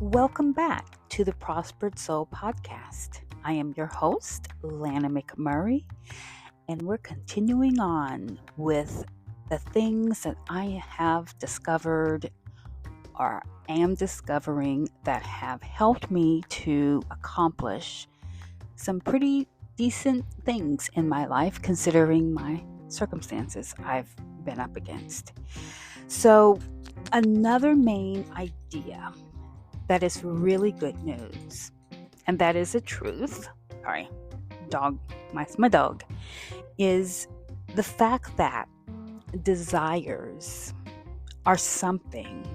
Welcome back to the Prospered Soul Podcast. I am your host, Lana McMurray, and we're continuing on with the things that I have discovered or am discovering that have helped me to accomplish some pretty decent things in my life, considering my circumstances I've been up against. So, another main idea that is really good news, and that is the truth. Sorry, my dog, is the fact that desires are something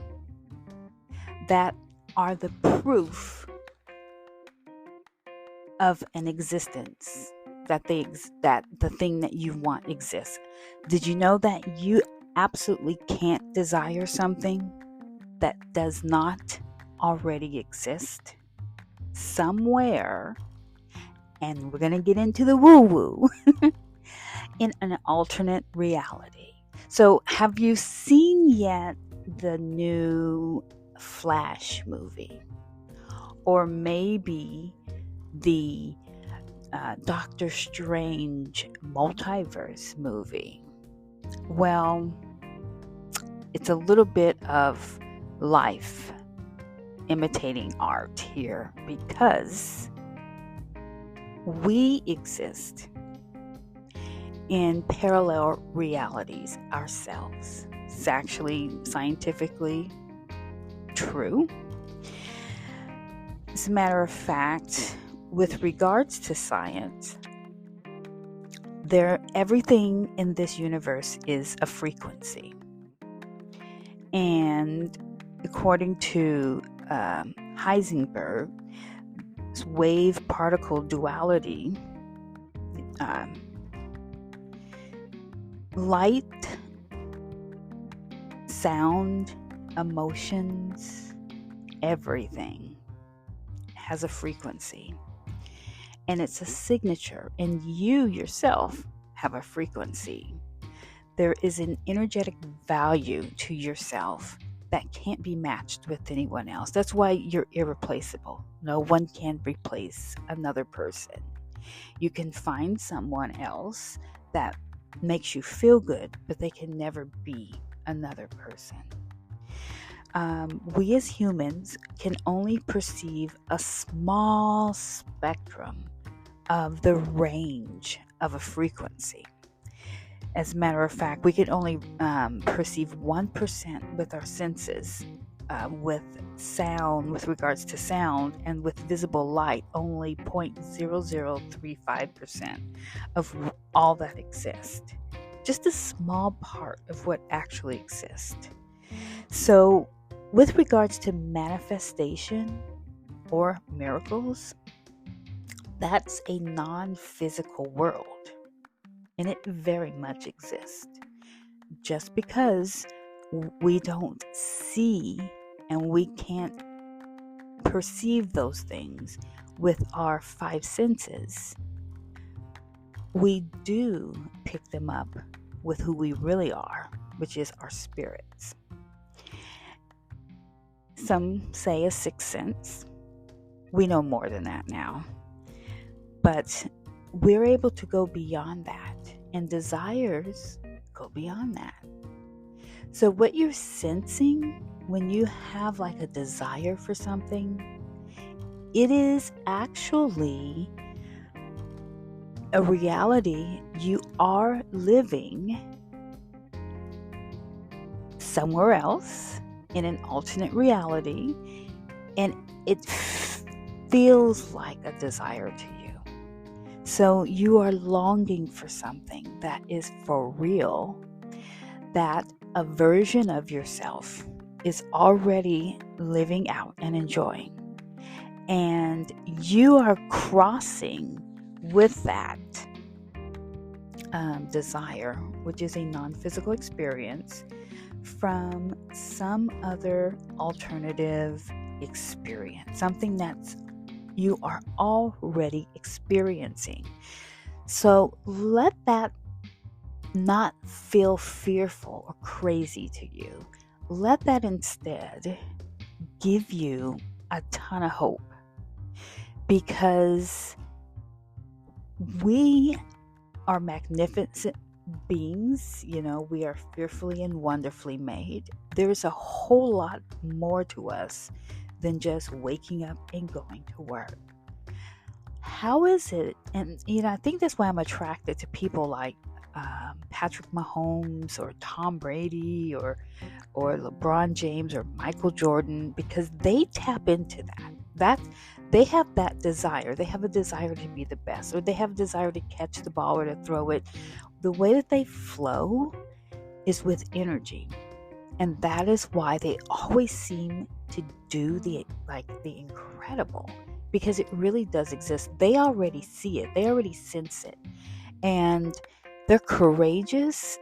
that are the proof of an existence, that the thing that you want exists. Did you know that you absolutely can't desire something that does not already exist somewhere, and we're going to get into the woo-woo, in an alternate reality? So have you seen yet the new Flash movie? Or maybe the Doctor Strange multiverse movie? Well, it's a little bit of life imitating art here, because we exist in parallel realities ourselves. It's actually scientifically true. As a matter of fact, with regards to science, everything in this universe is a frequency. And according to Heisenberg's wave-particle duality, light, sound, emotions, everything has a frequency. And it's a signature, and you yourself have a frequency. There is an energetic value to yourself that can't be matched with anyone else. That's why you're irreplaceable. No one can replace another person. You can find someone else that makes you feel good, but they can never be another person. We as humans can only perceive a small spectrum of the range of a frequency. As a matter of fact, we can only perceive 1% with our senses, with sound, with regards to sound, and with visible light, only 0.0035% of all that exists. Just a small part of what actually exists. So, with regards to manifestation or miracles, that's a non-physical world. And it very much exists. Just because we don't see and we can't perceive those things with our five senses, we do pick them up with who we really are, which is our spirits. Some say a sixth sense. We know more than that now. But we're able to go beyond that, and desires go beyond that. So what you're sensing when you have like a desire for something, it is actually a reality you are living somewhere else in an alternate reality, and it feels like a desire to you. So you are longing for something that is for real, that a version of yourself is already living out and enjoying. And you are crossing with that desire, which is a non-physical experience, from some other alternative experience, something that's you are already experiencing. So let that not feel fearful or crazy to you. Let that instead give you a ton of hope, because we are magnificent beings. We are fearfully and wonderfully made. There's a whole lot more to us than just waking up and going to work. How is it? And I think that's why I'm attracted to people like Patrick Mahomes or Tom Brady or LeBron James or Michael Jordan, because they tap into that they have that desire. They have a desire to be the best, or they have a desire to catch the ball or to throw it. The way that they flow is with energy, and that is why they always seem to do the incredible, because it really does exist. They already see it. They already sense it, and they're courageous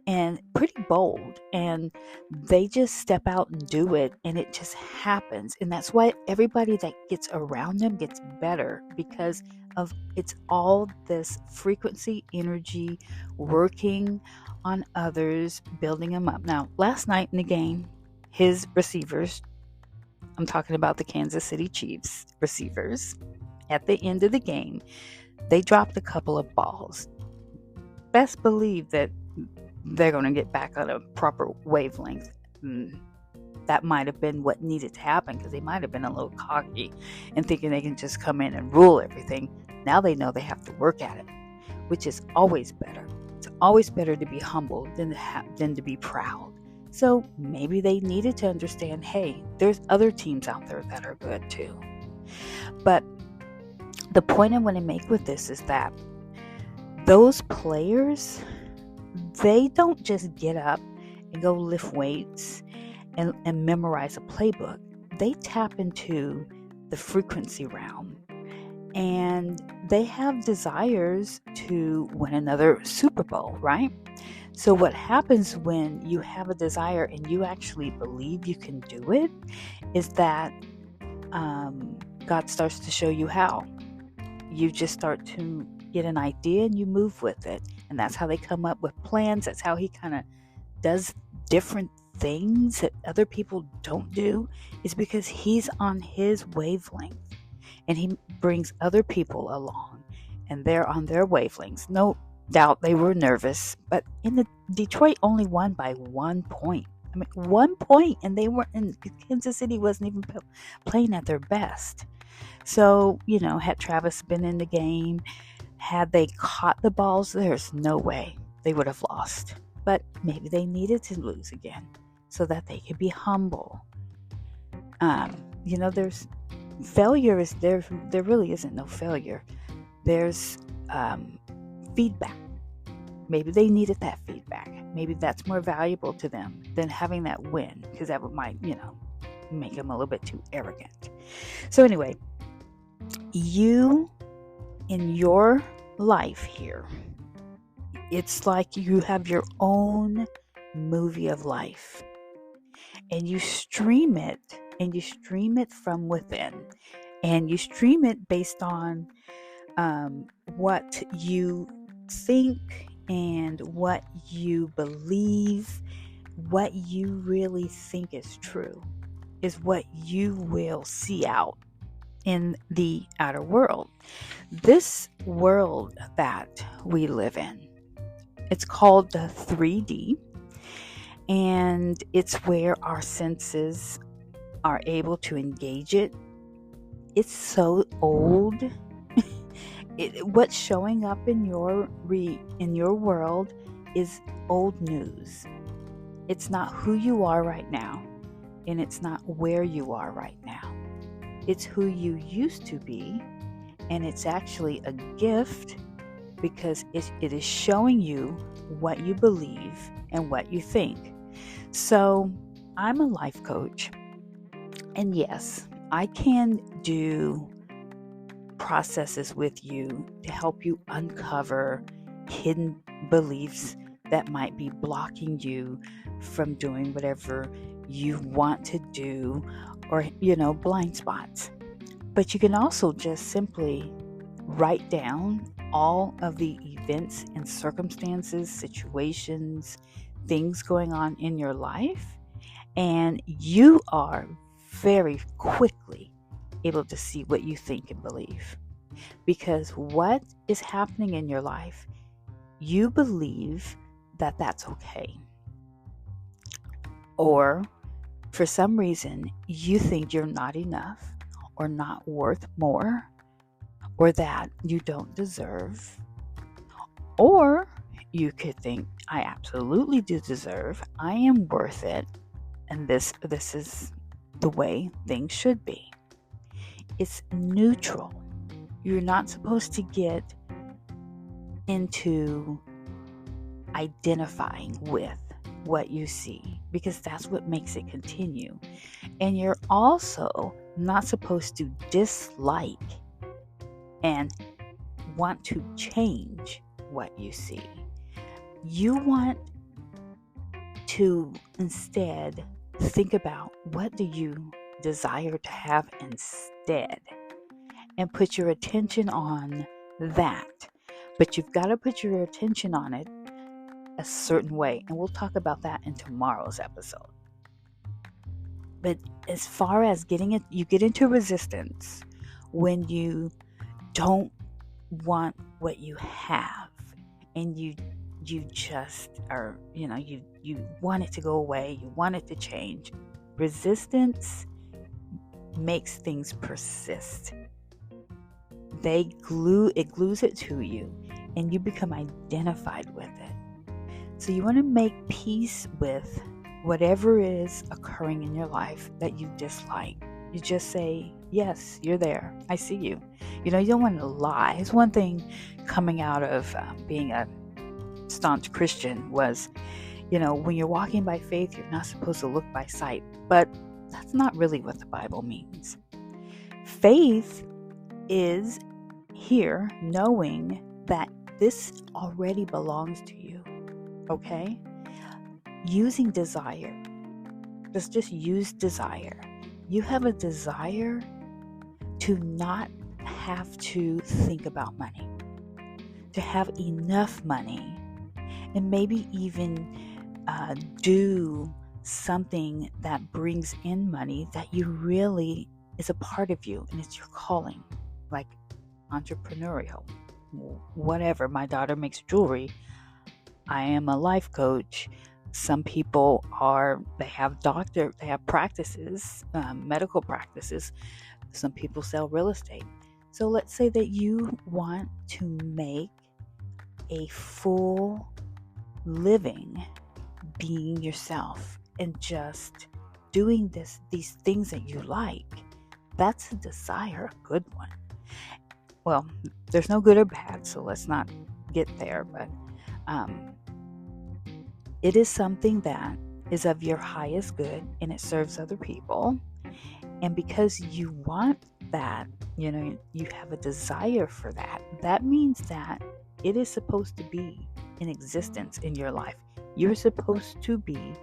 and pretty bold, and they just step out and do it, and it just happens. And that's why everybody that gets around them gets better, because of it's all this frequency, energy, working on others, building them up. Now, last night in the game, his receivers, I'm talking about the Kansas City Chiefs receivers, at the end of the game, they dropped a couple of balls. Best believe that they're going to get back on a proper wavelength. That might have been what needed to happen, because they might have been a little cocky and thinking they can just come in and rule everything. Now they know they have to work at it, which is always better. It's always better to be humble than to be proud. So maybe they needed to understand, hey, there's other teams out there that are good too. But the point I want to make with this is that those players, they don't just get up and go lift weights and memorize a playbook. They tap into the frequency realm, and they have desires to win another Super Bowl, right? So what happens when you have a desire and you actually believe you can do it is that God starts to show you how. You just start to get an idea and you move with it. And that's how they come up with plans. That's how he kind of does different things that other people don't do, is because he's on his wavelength, and he brings other people along and they're on their wavelengths. No doubt they were nervous, but Detroit only won by 1 point. 1 point, and Kansas City wasn't even playing at their best. So, had Travis been in the game, had they caught the balls, there's no way they would have lost. But maybe they needed to lose again so that they could be humble. There's failure is there. There really isn't no failure. There's feedback. Maybe they needed that feedback. Maybe that's more valuable to them than having that win, because that might, make them a little bit too arrogant. So anyway, you in your life here, it's like you have your own movie of life, and you stream it, from within, and you stream it based on what you think and what you believe. What you really think is true is what you will see out in the outer world. This world that we live in, it's called the 3D, and it's where our senses are able to engage it. It's so old. What's showing up in your world is old news. It's not who you are right now, and it's not where you are right now. It's who you used to be, and it's actually a gift, because it is showing you what you believe and what you think. So I'm a life coach, and yes, I can do processes with you to help you uncover hidden beliefs that might be blocking you from doing whatever you want to do, or blind spots. But you can also just simply write down all of the events and circumstances, situations, things going on in your life, and you are very quickly able to see what you think and believe. Because what is happening in your life, you believe that that's okay. Or for some reason, you think you're not enough or not worth more, or that you don't deserve. Or you could think, I absolutely do deserve, I am worth it, and this is the way things should be. It's neutral. You're not supposed to get into identifying with what you see, because that's what makes it continue. And you're also not supposed to dislike and want to change what you see. You want to instead think about, what do you desire to have instead, and put your attention on that. But you've got to put your attention on it a certain way, and we'll talk about that in tomorrow's episode. But as far as you get into resistance when you don't want what you have, and you just are, you want it to go away, you want it to change. Resistance makes things persist. It glues it to you, and you become identified with it. So you want to make peace with whatever is occurring in your life that you dislike. You just say, yes, you're there. I see you. You don't want to lie. It's one thing coming out of being a staunch Christian was, when you're walking by faith, you're not supposed to look by sight. But that's not really what the Bible means. Faith is here knowing that this already belongs to you. Okay? Using desire. Let's just use desire. You have a desire to not have to think about money, to have enough money, and maybe even do something that brings in money that you really is a part of you, and it's your calling, like entrepreneurial, whatever. My daughter makes jewelry. I am a life coach. Some people they have practices, medical practices. Some people sell real estate. So let's say that you want to make a full living being yourself and just doing these things that you like. That's a desire, a good one. Well, there's no good or bad, so let's not get there, but it is something that is of your highest good, and it serves other people. And because you want that, you have a desire for that, that means that it is supposed to be in existence in your life. You're supposed to be,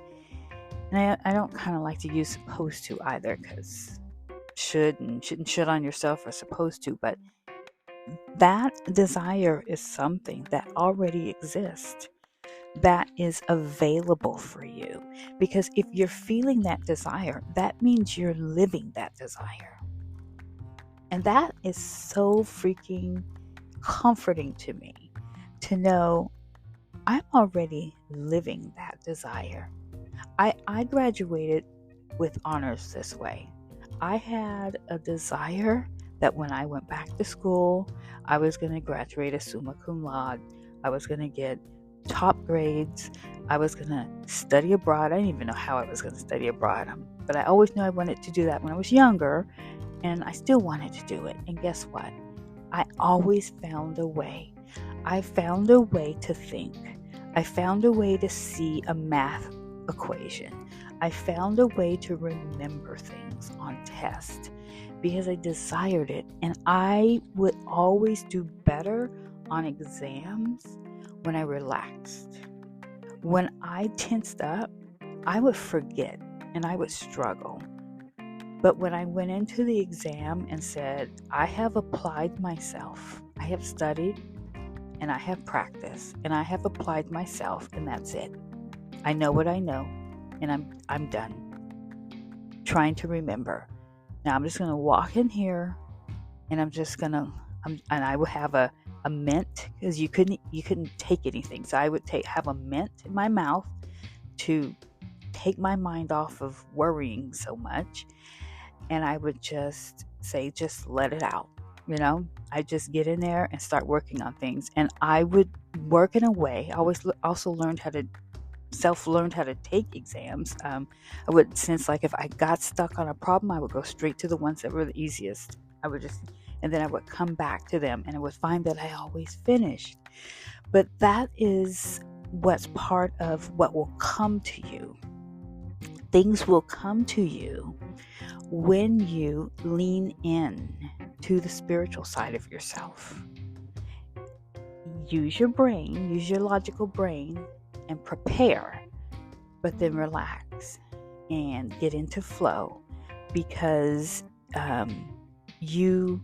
and I don't kind of like to use supposed to either, because should and shouldn't should on yourself, or supposed to, but that desire is something that already exists, that is available for you. Because if you're feeling that desire, that means you're living that desire. And that is so freaking comforting to me, to know I'm already living that desire. I graduated with honors this way. I had a desire that when I went back to school, I was going to graduate as summa cum laude. I was going to get top grades. I was going to study abroad. I didn't even know how I was going to study abroad, but I always knew I wanted to do that when I was younger, and I still wanted to do it. And guess what? I always found a way. I found a way to think. I found a way to see a math equation. I found a way to remember things on tests because I desired it. And I would always do better on exams when I relaxed. When I tensed up, I would forget and I would struggle. But when I went into the exam and said, I have applied myself, I have studied and I have practiced and I have applied myself, and that's it. I know what I know, and I'm done trying to remember. Now I'm just going to walk in here, and I'm just going to, and I would have a mint, because you couldn't take anything. So I would have a mint in my mouth to take my mind off of worrying so much. And I would just say, just let it out. I just get in there and start working on things. And I would work in a way. I also learned how to take exams. I would, since like if I got stuck on a problem, I would go straight to the ones that were the easiest. And then I would come back to them, and I would find that I always finished. But that is what's part of what will come to you. Things will come to you when you lean in to the spiritual side of yourself. Use your brain, use your logical brain, and prepare, but then relax and get into flow, because you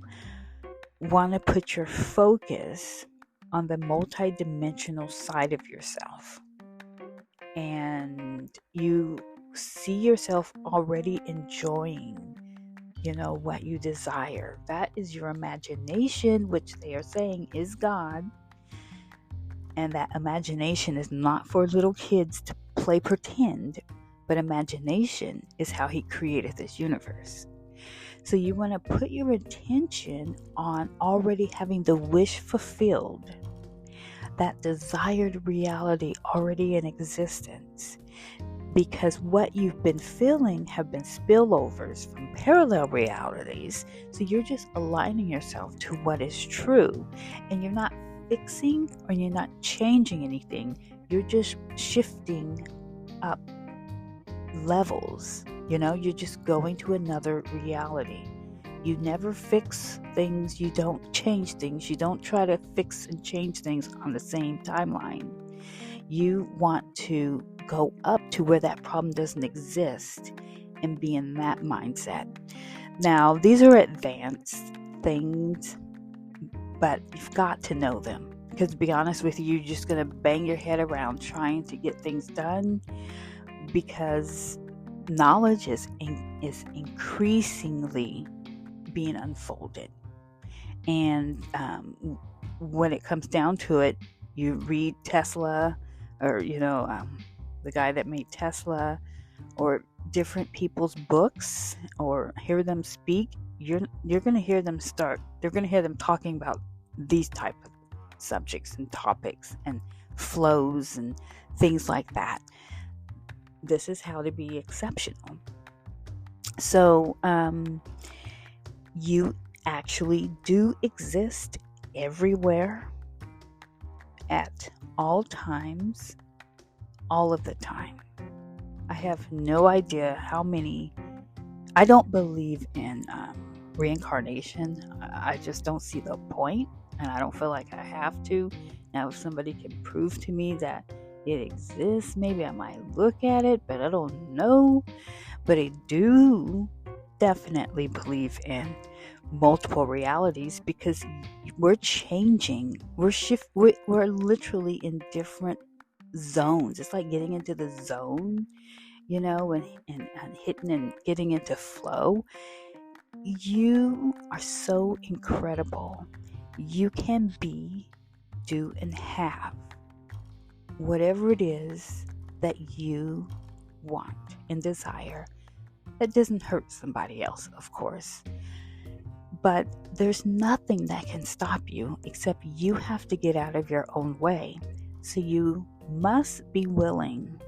want to put your focus on the multidimensional side of yourself, and you see yourself already enjoying, what you desire. That is your imagination, which they are saying is God. And that imagination is not for little kids to play pretend, but imagination is how He created this universe. So you want to put your attention on already having the wish fulfilled, that desired reality already in existence. Because what you've been feeling have been spillovers from parallel realities. So you're just aligning yourself to what is true. And you're not fixing, or you're not changing anything. You're just shifting up levels. You're just going to another reality. You never fix things. You don't change things. You don't try to fix and change things on the same timeline. You want to go up to where that problem doesn't exist and be in that mindset. Now, these are advanced things, but you've got to know them. Because to be honest with you, you're just going to bang your head around trying to get things done, because knowledge is increasingly being unfolded. And when it comes down to it, you read Tesla, or the guy that made Tesla, or different people's books, or hear them speak, you're going to hear them talking about these type of subjects and topics and flows and things like that. This is how to be exceptional. So you actually do exist everywhere, at all times, all of the time. I have no idea how many. I don't believe in reincarnation. I just don't see the point, and I don't feel like I have to. Now, if somebody can prove to me that it exists, maybe I might look at it, but I don't know. But I do definitely believe in multiple realities, because we're changing. We're literally in different zones. It's like getting into the zone, and hitting and getting into flow. You are so incredible. You can be, do, and have whatever it is that you want and desire. That doesn't hurt somebody else, of course. But there's nothing that can stop you, except you have to get out of your own way. So you must be willing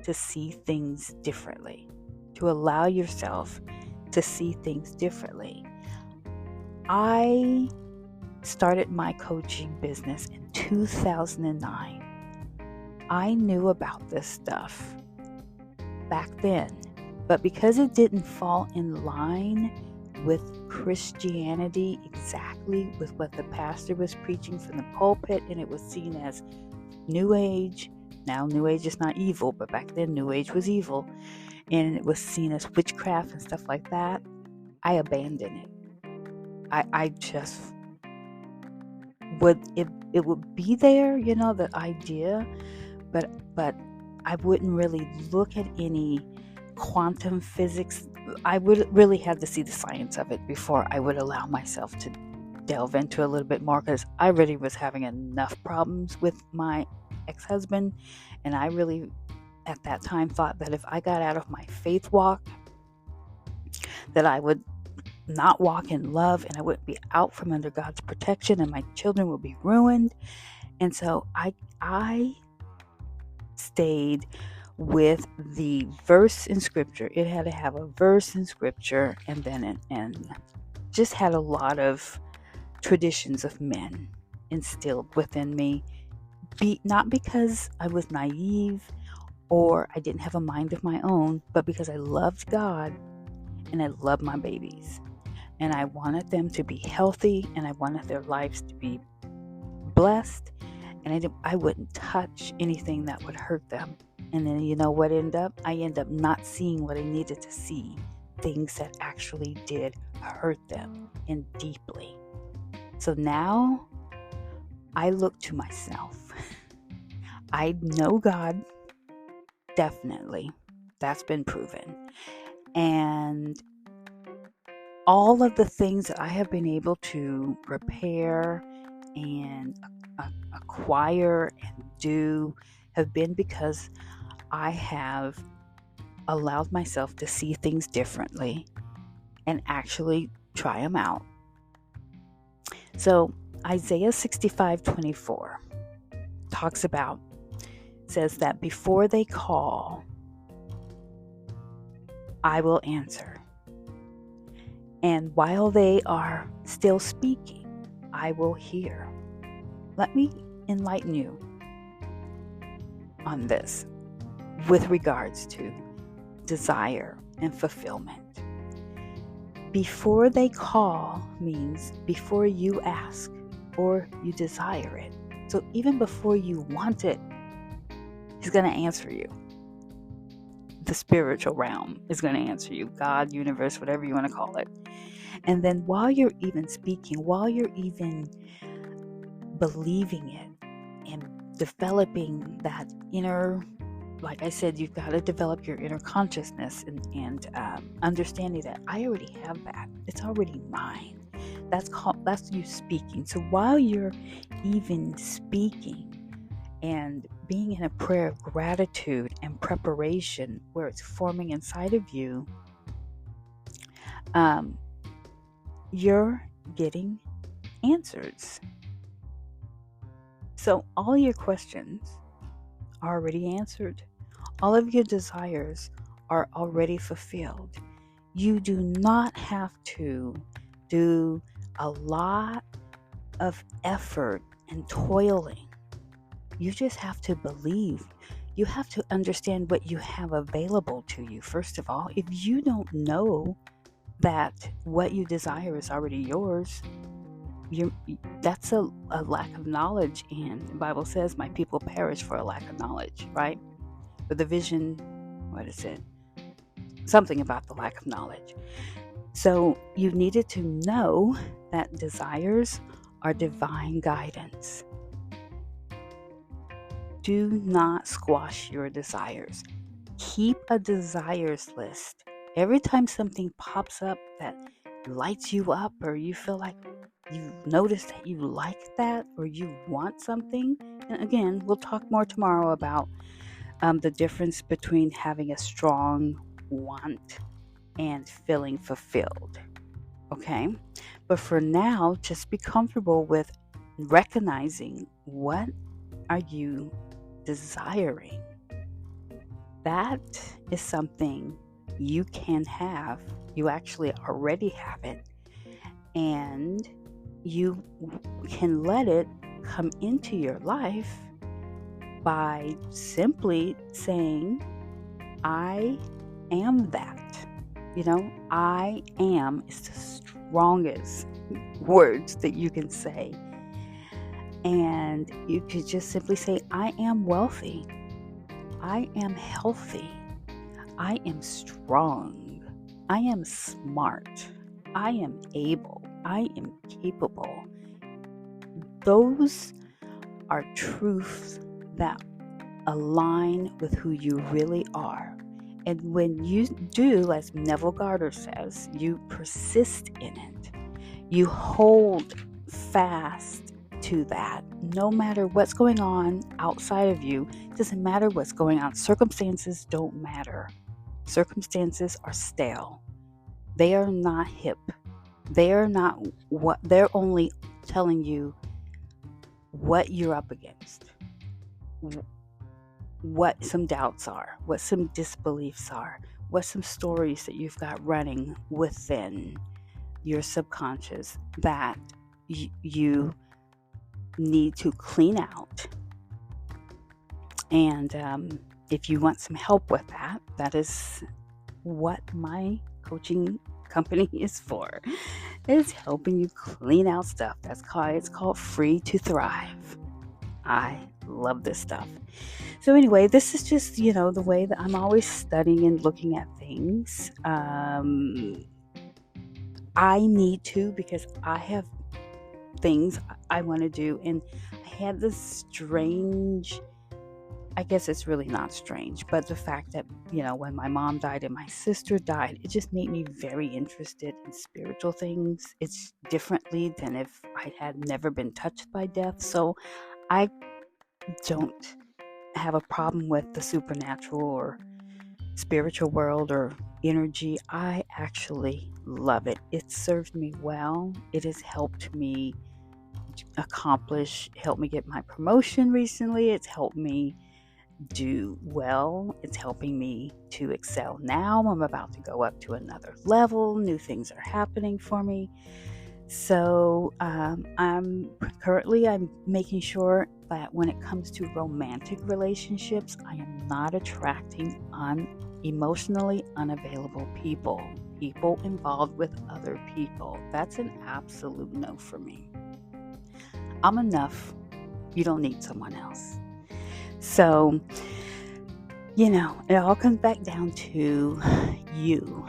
to see things differently, to allow yourself to see things differently. I started my coaching business in 2009. I knew about this stuff back then, but because it didn't fall in line with Christianity exactly, with what the pastor was preaching from the pulpit, and it was seen as New Age. Now, New Age is not evil, but back then New Age was evil, and it was seen as witchcraft and stuff like that. I abandoned it. I just would, it would be there, the idea, but I wouldn't really look at any quantum physics. I would really have to see the science of it before I would allow myself to delve into a little bit more, because I really was having enough problems with my ex-husband, and I really at that time thought that if I got out of my faith walk, that I would not walk in love, and I wouldn't be out from under God's protection, and my children would be ruined. And so I stayed with the verse in scripture. It had to have a verse in scripture, and then and just had a lot of traditions of men instilled within me. Not because I was naive or I didn't have a mind of my own, but because I loved God and I loved my babies. And I wanted them to be healthy, and I wanted their lives to be blessed. And I wouldn't touch anything that would hurt them. And then you know what ended up? I ended up not seeing what I needed to see. Things that actually did hurt them, and deeply. So now I look to myself. I know God, definitely. That's been proven. And all of the things that I have been able to repair and acquire and do have been because I have allowed myself to see things differently and actually try them out. So Isaiah 65:24 says that before they call, I will answer. And while they are still speaking, I will hear. Let me enlighten you on this with regards to desire and fulfillment. Before they call means before you ask or you desire it. So even before you want it, He's going to answer you. The spiritual realm is going to answer you. God, universe, whatever you want to call it. And then while you're even speaking, while you're even believing it and developing that inner, like I said, you've got to develop your inner consciousness and understanding that I already have that. It's already mine. That's you speaking. So while you're even speaking and being in a prayer of gratitude and preparation where it's forming inside of you, you're getting answers. So all your questions are already answered. All of your desires are already fulfilled. You do not have to do a lot of effort and toiling. You just have to believe. You have to understand what you have available to you, first of all. If you don't know that what you desire is already yours, that's a lack of knowledge. And the Bible says, my people perish for a lack of knowledge, right? For the vision, what is it? Something about the lack of knowledge. So you needed to know that desires are divine guidance. Do not squash your desires. Keep a desires list. Every time something pops up that lights you up, or you feel like you notice that you like that, or you want something. And again, we'll talk more tomorrow about the difference between having a strong want and feeling fulfilled. Okay? But for now, just be comfortable with recognizing what are you desiring. That is something you can have. You actually already have it. And you can let it come into your life by simply saying, I am that. I am is the strongest words that you can say. And you could just simply say, I am wealthy. I am healthy. I am strong. I am smart. I am able. I am capable. Those are truths that align with who you really are. And when you do, as Neville Goddard says, you persist in it. You hold fast to that. No matter what's going on outside of you, it doesn't matter what's going on. Circumstances don't matter. Circumstances are stale. They are not hip. They are not what they're only telling you what you're up against, what some doubts are, what some disbeliefs are, what some stories that you've got running within your subconscious that you need to clean out. And if you want some help with that, that is what my coaching company is for. It's helping you clean out stuff. It's called Free to Thrive. I love this stuff. So anyway, this is just, the way that I'm always studying and looking at things. I need to, because I have things I want to do. And I had this strange, I guess it's really not strange, but the fact that, when my mom died and my sister died, it just made me very interested in spiritual things. It's differently than if I had never been touched by death. So I don't have a problem with the supernatural or spiritual world or energy. I actually love it. It served me well. It has helped me helped me get my promotion recently. It's helped me do well. It's helping me to excel now. I'm about to go up to another level. New things are happening for me. So I'm making sure that when it comes to romantic relationships, I am not attracting emotionally unavailable people involved with other people. That's an absolute no for me. I'm enough. You don't need someone else. So, it all comes back down to you.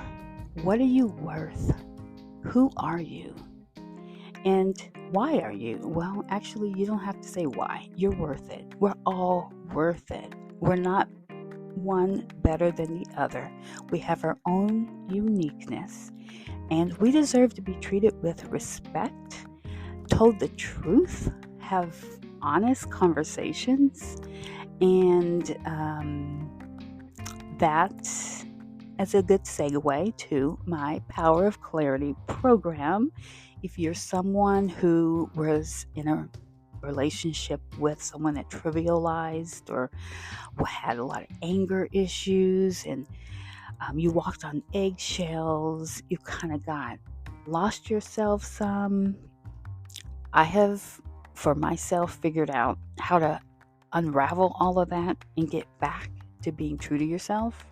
What are you worth? Who are you? And why are you? Well, actually, you don't have to say why. You're worth it. We're all worth it. We're not one better than the other. We have our own uniqueness, and we deserve to be treated with respect, told the truth, have honest conversations, and that is a good segue to my Power of Clarity program. If you're someone who was in a relationship with someone that trivialized or had a lot of anger issues, and you walked on eggshells, you kind of lost yourself some. I have, for myself, figured out how to unravel all of that and get back to being true to yourself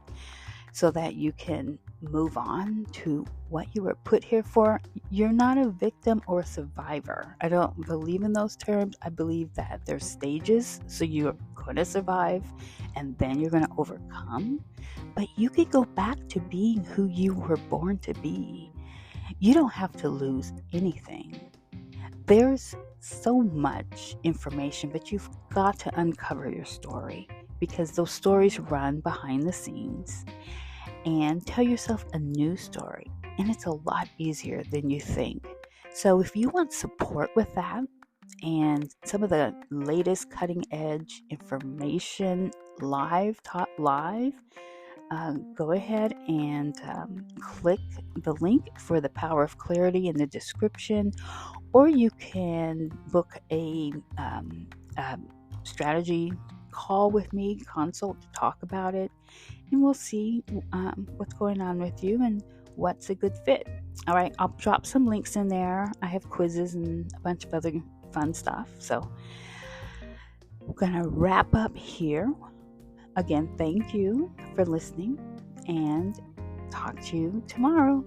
so that you can move on to what you were put here for. You're not a victim or a survivor. I don't believe in those terms. I believe that there's stages, so you're going to survive and then you're going to overcome. But you could go back to being who you were born to be. You don't have to lose anything. There's so much information, but you've got to uncover your story, because those stories run behind the scenes, and tell yourself a new story. And it's a lot easier than you think. So if you want support with that and some of the latest cutting edge information taught live, go ahead and click the link for the Power of Clarity in the description, or you can book a strategy call with me, consult to talk about it, and we'll see what's going on with you and what's a good fit. All right, I'll drop some links in there. I have quizzes and a bunch of other fun stuff. So we're going to wrap up here. Again, thank you for listening, and talk to you tomorrow.